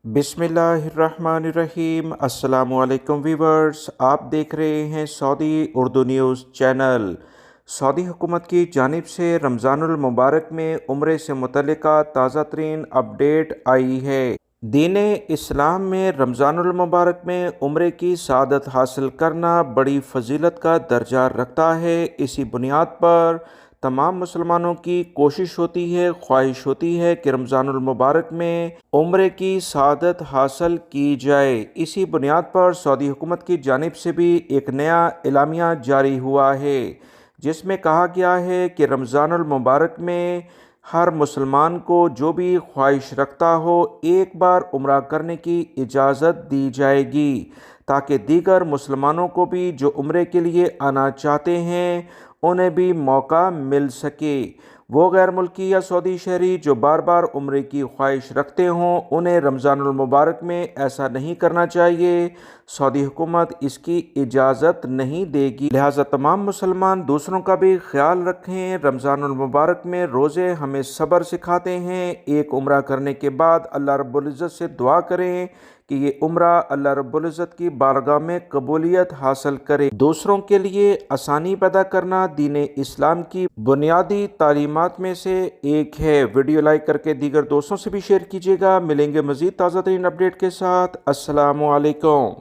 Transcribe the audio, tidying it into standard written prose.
बिस्मिल्लाहिर्रहमानिर्रहीम। अस्सलाम वालेकुम वीवर्स, आप देख रहे हैं Saudi Urdu news channel. Saudi हुकूमत की जानिब से रमज़ानुल मुबारक में उम्रे से मुतल्लिका ताज़ा तरीन अपडेट आई है। दीन इस्लाम में रमज़ानुल मुबारक में उम्रे की सआदत हासिल करना बड़ी फजीलत का दर्जा रखता है। इसी बुनियाद पर तमाम मुसलमानों की कोशिश होती है, ख्वाहिश होती है कि रमज़ानुल मुबारक में उम्रे की सआदत हासिल की जाए। इसी बुनियाद पर सऊदी हुकूमत की जानिब से भी एक नया एलामिया जारी हुआ है, जिसमें कहा गया है कि रमज़ानुल मुबारक में हर मुसलमान को जो भी ख्वाहिश रखता हो एक बार उम्रा करने की इजाज़त दी जाएगी, ताकि दीगर मुसलमानों को भी जो उम्रे के लिए आना चाहते हैं उन्हें भी मौका मिल सके। वो गैर मुल्की या सऊदी शहरी जो बार बार उम्रे की ख्वाहिश रखते हों उन्हें रमज़ानुल मुबारक में ऐसा नहीं करना चाहिए। सऊदी हुकूमत इसकी इजाज़त नहीं देगी। लिहाजा तमाम मुसलमान दूसरों का भी ख्याल रखें। रमज़ानुल मुबारक में रोज़े हमें सब्र सिखाते हैं। एक उम्रा करने के बाद अल्लाह रब्बुल इज़्ज़त से दुआ करें कि ये उम्रा अल्लाह रब्बुल इज़्ज़त की बारगाह में कबूलियत हासिल करे। दूसरों के लिए आसानी पैदा करना दीन इस्लाम की बुनियादी तालीमात में से एक है। वीडियो लाइक करके दीगर दोस्तों से भी शेयर कीजिएगा। मिलेंगे मज़ीद ताज़ा तरीन अपडेट के साथ। अस्सलामु अलैकुम।